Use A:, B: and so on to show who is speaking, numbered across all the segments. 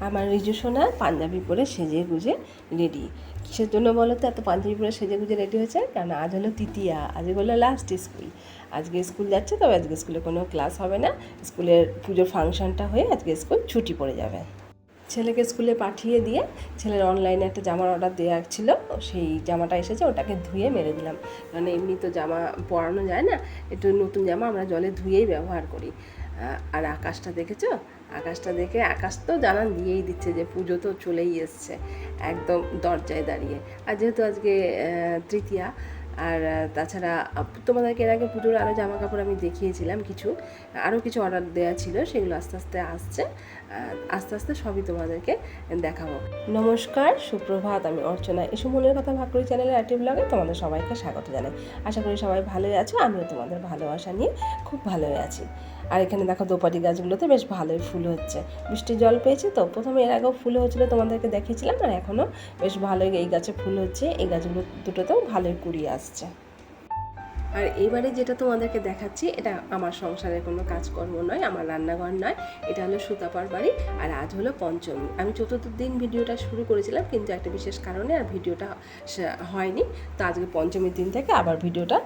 A: আমার রিজু সোনা পাঞ্জাবি পরে সেজে গুজে রেডি। কিসের জন্য বলো তো এত পাঞ্জাবি পরে সেজে গুজে রেডি হয়েছে? কারণ আজ হলো তৃতীয়া, আজ হলো লাস্ট স্কুল। আজকে স্কুল যাচ্ছে, তবে আজকে স্কুলে কোনো ক্লাস হবে না। স্কুলের পুজোর ফাংশনটা হয়ে আজকে স্কুল ছুটি পড়ে যাবে। ছেলেকে স্কুলে পাঠিয়ে দিয়ে ছেলের অনলাইনে একটা জামার অর্ডার দেওয়া ছিল, সেই জামাটা এসেছে, ওটাকে ধুয়ে মেরে দিলাম। কারণ এমনি তো জামা পরানো যায় না, একটু নতুন জামা আমরা জলে ধুয়েই ব্যবহার করি। আর আকাশটা দেখেছো? আকাশটা দেখে আকাশ তো জানান দিয়েই দিচ্ছে যে পুজো তো চলেই এসছে, একদম দরজায় দাঁড়িয়ে। আর যেহেতু আজকে তৃতীয়া, আর তাছাড়া তোমাদেরকে এর আগে পুজোর আরও জামা কাপড় আমি দেখিয়েছিলাম, আরও কিছু অর্ডার দেওয়া ছিল, সেগুলো আস্তে আস্তে আসছে। আস্তে আস্তে সবই তোমাদেরকে দেখাবো। নমস্কার, সুপ্রভাত, আমি অর্চনা। এসব মনের কথা ভাগ করি চ্যানেলের আর্টি ব্লগে তোমাদের সবাইকে স্বাগত জানাই। আশা করি সবাই ভালোই আছো, আমিও তোমাদের ভালোবাসা নিয়ে খুব ভালোই আছি। আর এখানে দেখো দোপাটি গাছগুলোতে বেশ ভালোই ফুল হচ্ছে, বৃষ্টির জল পেয়েছে তো। প্রথমে এর আগেও ফুল হচ্ছিলো, তোমাদেরকে দেখিয়েছিলাম, আর এখনও বেশ ভালোই এই গাছে ফুল হচ্ছে। এই গাছগুলো দুটোতেও ভালোই কুড়ি আসছে। আর এইবারে যেটা তোমাদেরকে দেখাচ্ছি, এটা আমার সংসারের কোনো কাজকর্ম নয়, আমার রান্নাঘর নয়, এটা হলো সুতাপার বাড়ি। আর আজ হলো পঞ্চমী। আমি চতুর্থ দিন ভিডিওটা শুরু করেছিলাম, কিন্তু একটা বিশেষ কারণে আর ভিডিওটা হয়নি। তো আজকে পঞ্চমীর দিন থেকে আবার ভিডিওটা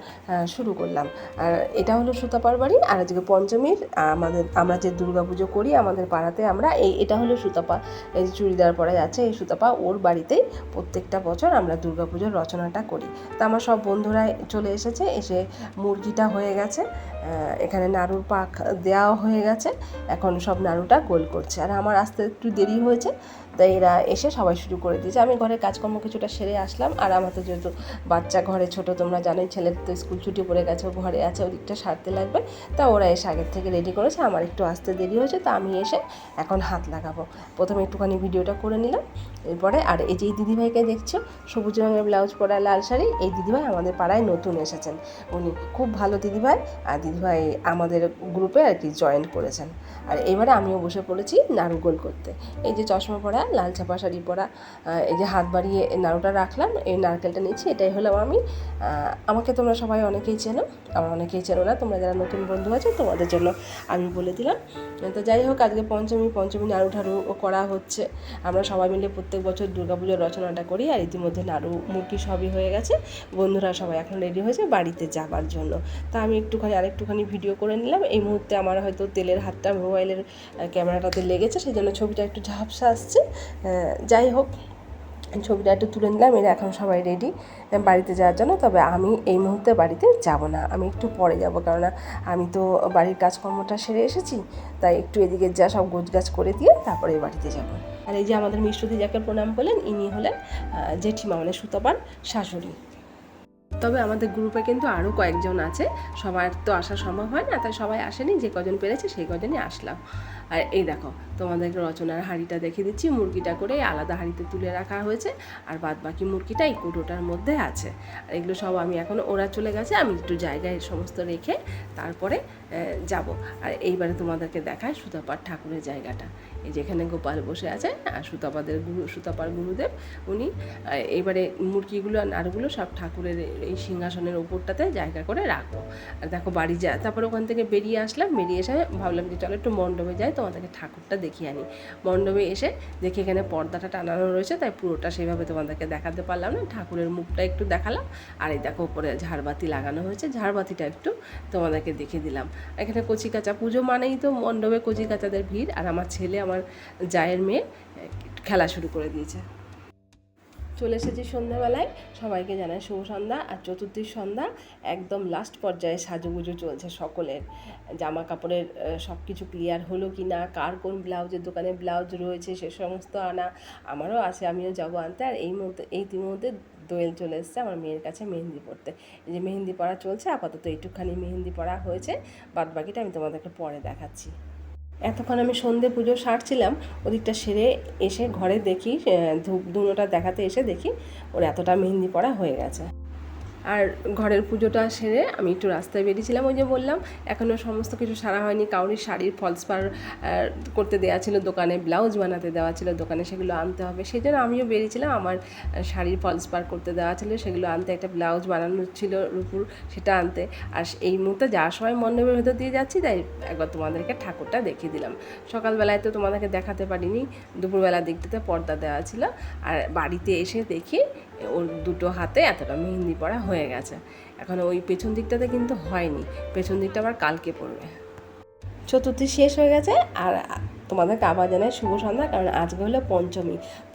A: শুরু করলাম। আর এটা হলো সুতাপার বাড়ি। আর আজকে পঞ্চমীর আমরা যে দুর্গাপুজো করি আমাদের পাড়াতে, এটা হলো সুতাপা, এই চুড়িদার পরা যাচ্ছে, এই সুতাপা ওর বাড়িতেই প্রত্যেকটা বছর আমরা দুর্গাপুজোর রচনাটা করি। তা আমার সব বন্ধুরা চলে এসেছে, এসে মুরগিটা হয়ে গেছে, এখানে নাড়ুর পাক দেওয়াও হয়ে গেছে, এখন সব নাড়ুটা গোল করছে। আর আমার আসতে একটু দেরি হয়েছে, তাই এরা এসে সবাই শুরু করে দিয়েছে। আমি ঘরের কাজকর্ম কিছুটা সেরে আসলাম। আর আমার তো যেহেতু বাচ্চা ঘরে ছোট, তোমরা জানোই, ছেলের তো স্কুল ছুটি পড়ে গেছে, ঘরে আছে, ওদিকটা সারতে লাগবে। তা ওরা এসে আগের থেকে রেডি করেছে, আমার একটু আসতে দেরি হয়েছে, তা আমি এসে এখন হাত লাগাবো। প্রথমে একটুখানি ভিডিওটা করে নিলাম, এরপরে আর এই যে দিদিভাইকে দেখছো, সবুজ রঙের ব্লাউজ পরা, লাল শাড়ি, এই দিদিভাই আমাদের পাড়ায় নতুন এসেছেন। উনি খুব ভালো দিদিভাই, আর দিদিভাই আমাদের গ্রুপে আর কি জয়েন করেছেন। আর এবারে আমিও বসে পড়েছি নাড়ু গোল করতে। এই যে চশমা পরা, লাল ছাপা শাড়ি পরা, এই যে হাত বাড়িয়ে নাড়ুটা রাখলাম, এই নারকেলটা নিচ্ছি, এটাই হলো আমি। আমাকে তোমরা সবাই অনেকেই চেনো, আমার অনেকেই চেনো না, তোমরা যারা নতুন বন্ধু আছো তোমাদের জন্য আমি বলে দিলাম। তো যাই হোক, আজকে পঞ্চমী নাড়ু ঠাড়ু করা হচ্ছে। আমরা সবাই মিলে প্রত্যেক বছর দুর্গাপুজোর রচনাটা করি। আর ইতিমধ্যে নাড়ু মুরগি সবই হয়ে গেছে, বন্ধুরা সবাই এখন রেডি হয়েছে বাড়িতে যাবার জন্য। তা আমি আরেকটুখানি ভিডিও করে নিলাম। এই মুহূর্তে আমার হয়তো তেলের হাতটা মোবাইলের ক্যামেরাটাতে লেগেছে, সেই জন্য ছবিটা একটু ঝাপসা আসছে। যাই হোক, ছবিটা একটু তুলে নিলাম। এরা এখন সবাই রেডি বাড়িতে যাওয়ার জন্য। তবে আমি এই মুহূর্তে বাড়িতে যাব না, আমি একটু পরে যাব, কেননা আমি তো বাড়ির কাজকর্মটা সেরে এসেছি, তাই একটু এদিকে যা সব গোছগাছ করে দিয়ে তারপরে বাড়িতে যাব। আর এই যে আমাদের মিষ্টদি যাকে প্রণাম করলেন, ইনি হলেন জেঠিমা, মানে সুতপার শাশুড়ি। তবে আমাদের গ্রুপে কিন্তু আরও কয়েকজন আছে, সবার তো আসা সম্ভব হয় না, তাই সবাই আসেনি, যে কজন পেরেছে সেই কজনই আসলাম। আর এই দেখো, তোমাদেরকে রচনার হাঁড়িটা দেখে দিচ্ছি, মুরগিটা করে আলাদা হাঁড়িতে তুলে রাখা হয়েছে, আর বাদ বাকি মুরগিটা এই কৌটোটার মধ্যে আছে। আর এগুলো সব আমি এখন, ওরা চলে গেছে, আমি একটু জায়গায় সমস্ত রেখে তারপরে যাব। আর এইবারে তোমাদেরকে দেখায় সুতাপার ঠাকুরের জায়গাটা। এই যেখানে গোপাল বসে আছে, আর সুতাপার গুরুদেব উনি। এইবারে মুরগিগুলো আর নাড়ুগুলো সব ঠাকুরের এই সিংহাসনের ওপরটাতে জায়গা করে রাখবো। আর দেখো বাড়ি তারপরে ওখান থেকে বেরিয়ে আসলাম, বেরিয়ে এসে ভাবলাম যে চলো একটু মণ্ডপে যাই, তোমাদেরকে ঠাকুরটা দেখিয়ে আনি। মণ্ডপে এসে দেখি এখানে পর্দাটা টানানো রয়েছে, তাই পুরোটা সেইভাবে তোমাদেরকে দেখাতে পারলাম না, ঠাকুরের মুখটা একটু দেখালাম। আর এই দেখো উপরে ঝাড়বাতি লাগানো হয়েছে, ঝাড়বাতিটা একটু তোমাদেরকে দেখিয়ে দিলাম। এখানে কচিকাঁচা পুজো মানেই তো মণ্ডপে কচিকাঁচাদের ভিড়। আর আমার ছেলে, আমার জায়ের মেয়ে, খেলা শুরু করে দিয়েছে। চলে এসেছি সন্ধ্যাবেলায়, সবাইকে জানাই শুভ সন্ধ্যা। আর চতুর্থীর সন্ধ্যা একদম লাস্ট পর্যায়ে সাজুগুজু চলছে সকলের। জামা কাপড়ের সব কিছু ক্লিয়ার হলো কি না, কার কোন ব্লাউজের দোকানে ব্লাউজ রয়েছে সে সমস্ত আনা, আমারও আছে, আমিও যাবো আনতে। আর ইতিমধ্যে দোয়েল চলে এসছে আমার মেয়ের কাছে মেহেন্দি পড়তে। এই যে মেহেন্দি পড়া চলছে, আপাতত এইটুকখানি মেহেন্দি পড়া হয়েছে, বাদ বাকিটা আমি তোমাদেরকে পরে দেখাচ্ছি। এতক্ষণ আমি সন্ধে পুজো সারছিলাম, ওদিকটা সেরে এসে ঘরে দেখি, ধূপ ধুনোটা দেখাতে এসে দেখি ওর এতটা মেহেন্দি পড়া হয়ে গেছে। আর ঘরের পুজোটা সেরে আমি একটু রাস্তায় বেরিয়েছিলাম, ওই যে বললাম এখনও সমস্ত কিছু সারা হয়নি। কাউরির শাড়ির ফলস পার করতে দেওয়া ছিল দোকানে, ব্লাউজ বানাতে দেওয়া ছিল দোকানে, সেগুলো আনতে হবে। সেই জন্য আমিও বেরিয়েছিলাম, আমার শাড়ির ফলস পার করতে দেওয়া ছিল সেগুলো আনতে, একটা ব্লাউজ বানানো ছিল রূপুর, সেটা আনতে। আর এই মুহূর্তে যাওয়ার সময় মণ্ডপের ভেতর দিয়ে যাচ্ছি, তাই একবার তোমাদেরকে ঠাকুরটা দেখিয়ে দিলাম। সকালবেলায় তো তোমাদেরকে দেখাতে পারিনি, দুপুরবেলার দিকটাতে পর্দা দেওয়া ছিল। আর বাড়িতে এসে দেখি ওর দুটো হাতে এতটা মেহেন্দি পরা হয়ে গেছে। এখন ওই পেছন দিকটাতে কিন্তু হয়নি, পেছন দিকটা আবার কালকে পড়বে। চতুর্থী শেষ হয়ে গেছে, আর তোমাদেরকে আবার জানাই শুভ সন্ধ্যা, কারণ আজকে হলো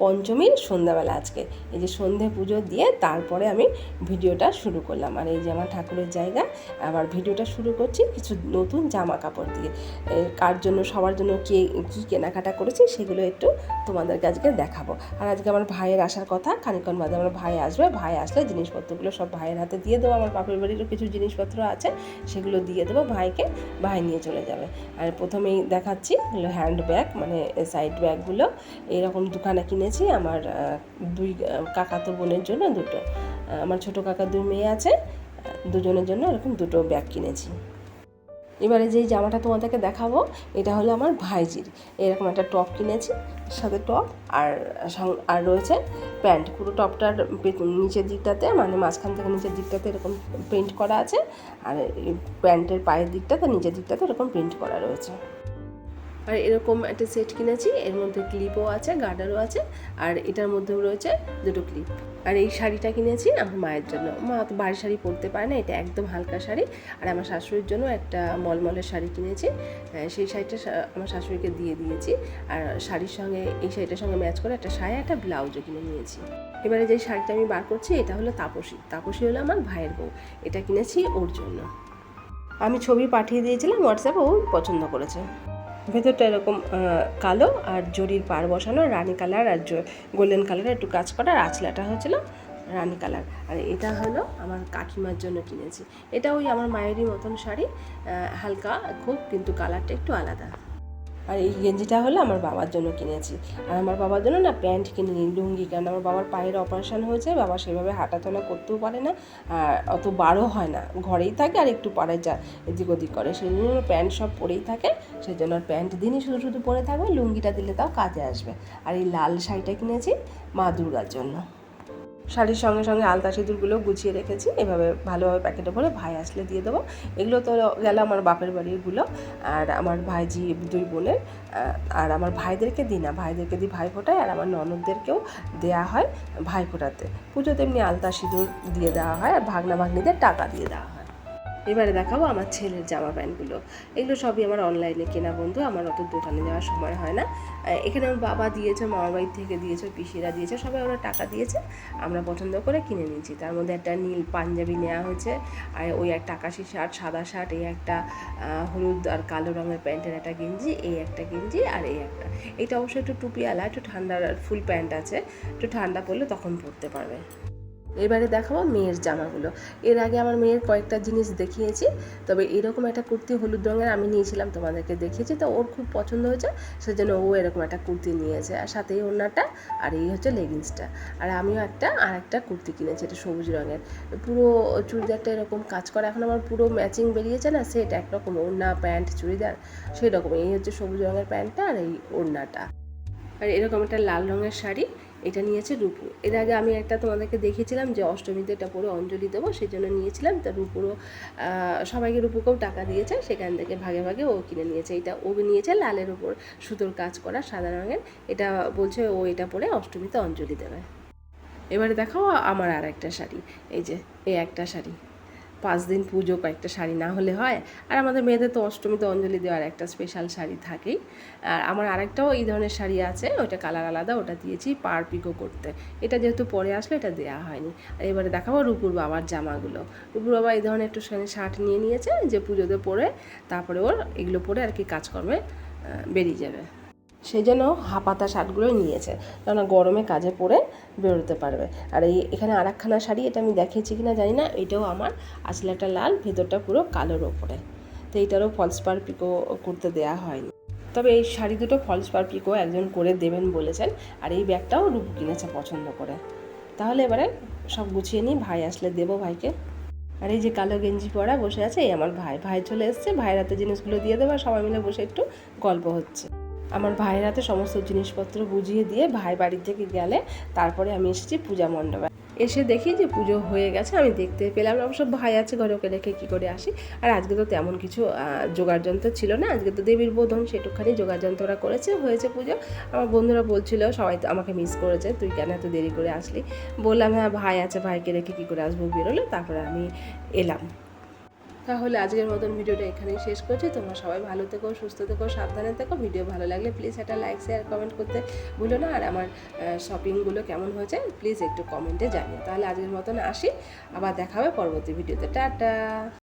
A: পঞ্চমীর সন্ধ্যাবেলা। আজকে এই যে সন্ধে পুজো দিয়ে তারপরে আমি ভিডিওটা শুরু করলাম। আর এই যে আমার ঠাকুরের জায়গা, আবার ভিডিওটা শুরু করছি কিছু নতুন জামা কাপড় দিয়ে। কার জন্য, সবার জন্য কী কেনাকাটা করেছি সেগুলো একটু তোমাদেরকে আজকে দেখাবো। আর আজকে আমার ভাইয়ের আসার কথা, খানিকক্ষণ বাদে আমার ভাই আসবে। ভাই আসলে জিনিসপত্রগুলো সব ভাইয়ের হাতে দিয়ে দেবো। আমার বাপের বাড়িরও কিছু জিনিসপত্র আছে, সেগুলো দিয়ে দেবো ভাইকে, ভাই নিয়ে চলে যাবে। আর প্রথমেই দেখাচ্ছি হলো হ্যান্ড ব্যাগ, মানে সাইড ব্যাগগুলো এরকম দোকানে কিনেছি আমার দুই কাকাতো বোনের জন্য দুটো। আমার ছোটো কাকার দুই মেয়ে আছে, দুজনের জন্য এরকম দুটো ব্যাগ কিনেছি। এবারে যেই জামাটা তোমাদেরকে দেখাবো, এটা হলো আমার ভাইজির। এরকম একটা টপ কিনেছি, সাথে টপ আর রয়েছে প্যান্ট। পুরো টপটার নিচের দিকটাতে, মানে মাঝখান থেকে নিচের দিকটাতে এরকম প্রিন্ট করা আছে, আর প্যান্টের পায়ের দিকটাতে নিচের দিকটাতে এরকম প্রিন্ট করা রয়েছে। আর এরকম একটা সেট কিনেছি, এর মধ্যে ক্লিপও আছে, গার্ডারও আছে, আর এটার মধ্যেও রয়েছে দুটো ক্লিপ। আর এই শাড়িটা কিনেছি আমার মায়ের জন্য, মা তো বাড়ির শাড়ি পরতে পারে না, এটা একদম হালকা শাড়ি। আর আমার শাশুড়ির জন্য একটা মলমলের শাড়ি কিনেছি, সেই শাড়িটা আমার শাশুড়িকে দিয়ে দিয়েছি। আর শাড়ির সঙ্গে, এই শাড়িটার সঙ্গে ম্যাচ করে একটা শাড়ি, একটা ব্লাউজও কিনে নিয়েছি। এবারে যে শাড়িটা আমি বার করছি, এটা হলো তাপসী হলো আমার ভাইয়ের বউ, এটা কিনেছি ওর জন্য। আমি ছবি পাঠিয়ে দিয়েছিলাম হোয়াটসঅ্যাপে, ও পছন্দ করেছে। ভেতরটা এরকম কালো আর জরির পাড় বসানো, রানি কালার আর গোল্ডেন কালারের একটু কাজ করা, আর আঁচলাটা হচ্ছিল রানি কালার। আর এটা হলো আমার কাকিমার জন্য কিনেছি, এটা ওই আমার মায়েরই মতন শাড়ি, হালকা খুব, কিন্তু কালারটা একটু আলাদা। আর এই গেঞ্জিটা হলো আমার বাবার জন্য কিনেছি। আর আমার বাবার জন্য না প্যান্ট কিনিনি, লুঙ্গি, কারণ আমার বাবার পায়ের অপারেশন হয়েছে, বাবা সেভাবে হাঁটাচলা করতেও পারে না, আর অত বারও হয় না, ঘরেই থাকে আর একটু পাড়ায় যা এদিক ওদিক করে, সেই জন্য প্যান্ট সব পরেই থাকে। সেই জন্য আর প্যান্ট দিনই শুধু পরে থাকবে, লুঙ্গিটা দিলে তাও কাজে আসবে। আর এই লাল শাড়িটা কিনেছি মা দুর্গার জন্য। শাড়ির সঙ্গে সঙ্গে আলতা সিঁদুরগুলো গুছিয়ে রেখেছি, এভাবে ভালোভাবে প্যাকেটে ভরে ভাই আসলে দিয়ে দেবো। এগুলো তো গেল আমার বাপের বাড়িরগুলো, আর আমার ভাইজি দুই বোনের। আর আমার ভাইদেরকে দিই না, ভাইদেরকে দিই ভাই ফোটায়, আর আমার ননদদেরকেও দেওয়া হয় ভাই ফোটাতে। পুজোতে এমনি আলতা সিঁদুর দিয়ে দেওয়া হয়, আর ভাগনা ভাগ্নিদের টাকা দিয়ে দেওয়া হয়। এবারে দেখাবো আমার ছেলের জামা প্যান্টগুলো। এগুলো সবই আমার অনলাইনে কেনা বন্ধু, আমার অত দোকানে যাওয়ার সময় হয় না। এখানে আমার বাবা দিয়েছে, মামার বাড়ি থেকে দিয়েছে, পিসিরা দিয়েছে, সবাই ওরা টাকা দিয়েছে, আমরা পছন্দ করে কিনে নিয়েছি। তার মধ্যে একটা নীল পাঞ্জাবি নেওয়া হয়েছে, আর ওই একটা আকাশি শার্ট, সাদা শার্ট, এই একটা হলুদ আর কালো রঙের প্যান্টের একটা গেঞ্জি, এই একটা গেঞ্জি, আর এই একটা, এটা অবশ্যই একটু টুপিওয়ালা, একটু ঠান্ডার ফুল প্যান্ট আছে, একটু ঠান্ডা পড়লে তখন পরতে পারবে। এবারে দেখাবো মেয়ের জামাগুলো। এর আগে আমার মেয়ের কয়েকটা জিনিস দেখিয়েছি, তবে এরকম একটা কুর্তি হলুদ রঙের আমি নিয়েছিলাম, তোমাদেরকে দেখিয়েছি, তো ওর খুব পছন্দ হয়েছে, সেজন্য ও এরকম একটা কুর্তি নিয়েছে, আর সাথে এই ওড়নাটা, আর এই হচ্ছে লেগিংসটা। আর আমিও একটা কুর্তি কিনেছি, এটা সবুজ রঙের, পুরো চুড়িদারটা এরকম কাজ করা, এখন আমার পুরো ম্যাচিং বেরিয়েছে না সেট, একরকম ওড়না প্যান্ট চুড়িদার সেই রকম। এই হচ্ছে সবুজ রঙের প্যান্টটা আর এই ওড়নাটা। আর এরকম একটা লাল রঙের শাড়ি, এটা নিয়েছে রূপু। এর আগে আমি একটা তোমাদেরকে দেখিয়েছিলাম যে অষ্টমীতে এটা পরে অঞ্জলি দেবো, সেই জন্য নিয়েছিলাম। তা রূপুরও সবাইকে, রূপুকেও টাকা দিয়েছে, সেখান থেকে ভাগে ভাগে ও কিনে নিয়েছে। এটা ও নিয়েছে লালের উপর সুতোর কাজ করা সাদা রঙের, এটা বলছে ও এটা পরে অষ্টমীতে অঞ্জলি দেবে। এবারে দেখাও আমার আর একটা শাড়ি, এই যে এই একটা শাড়ি, 5 দিন পুজো, কয়েকটা শাড়ি না হলে হয়। আর আমাদের মেয়েদের তো অষ্টমীতে অঞ্জলি দেওয়ার একটা স্পেশাল শাড়ি থাকেই। আর আমার আরেকটাও এই ধরনের শাড়ি আছে, ওটা কালার আলাদা, ওটা দিয়েছি পার পিকো করতে, এটা যেহেতু পরে আসলে এটা দেওয়া হয়নি। আর এবারে দেখাবো রূপুর বাবার জামাগুলো। রূপুর বাবা এই ধরনের একটু শার্ট নিয়ে নিয়েছে, যে পুজোতে পরে তারপরে ওর এগুলো পরে আর কি কাজকর্মে বেরিয়ে যাবে, সেই জন্য হাফাতা শার্টগুলোই নিয়েছে, কেননা গরমে কাজে পরে বেরোতে পারবে। আর এখানে আরেকখানা শাড়ি, এটা আমি দেখিয়েছি কিনা জানি না, এটাও আমার, আসলে একটা লাল, ভেতরটা পুরো কালোর ওপরে, তো এইটারও ফলস পার পিকো করতে দেওয়া হয়নি। তবে এই শাড়ি দুটো ফলস পার পিকো একজন করে দেবেন বলেছেন। আর এই ব্যাগটাও রূপ কিনেছে পছন্দ করে, তাহলে এবারে সব গুছিয়ে নিই, ভাই আসলে দেবো ভাইকে। আর এই যে কালো গেঞ্জি পরা বসে আছে এই আমার ভাই চলে এসছে, ভাইয়ের হাতে জিনিসগুলো দিয়ে দেবো আর সবাই মিলে বসে একটু গল্প হচ্ছে। আমার ভাইয়ের হাতে সমস্ত জিনিসপত্র বুঝিয়ে দিয়ে ভাই বাড়ির থেকে গেলে তারপরে আমি এসেছি পূজা মণ্ডপে। এসে দেখি যে পুজো হয়ে গেছে, আমি দেখতে পেলাম, অবশ্য ভাই আছে ঘরে, ওকে রেখে কী করে আসি। আর আজকে তো তেমন কিছু জোগাড় যন্ত্র ছিল না, আজকে তো দেবীর বোধন, সেটুকখানি জোগাড় যন্ত্ররা করেছে, হয়েছে পুজো। আমার বন্ধুরা বলছিল সবাই তো আমাকে মিস করেছে, তুই কেন এত দেরি করে আসলি। বললাম হ্যাঁ ভাই আছে, ভাইকে রেখে কী করে আসবো, বেরোলো, তারপরে আমি এলাম। তাহলে আজকের মতন ভিডিওটা এখানেই শেষ করছি। তোমরা সবাই ভালো থেকো, সুস্থ থেকো, সাবধানে থেকো। ভিডিও ভালো লাগলে প্লিজ একটা লাইক, শেয়ার, কমেন্ট করতে ভুলো না। আর আমার শপিংগুলো কেমন হয়েছে প্লিজ একটু কমেন্টে জানিও। তাহলে আজকের মতন আসি, আবার দেখা হবে পরবর্তী ভিডিওতে। টাটা।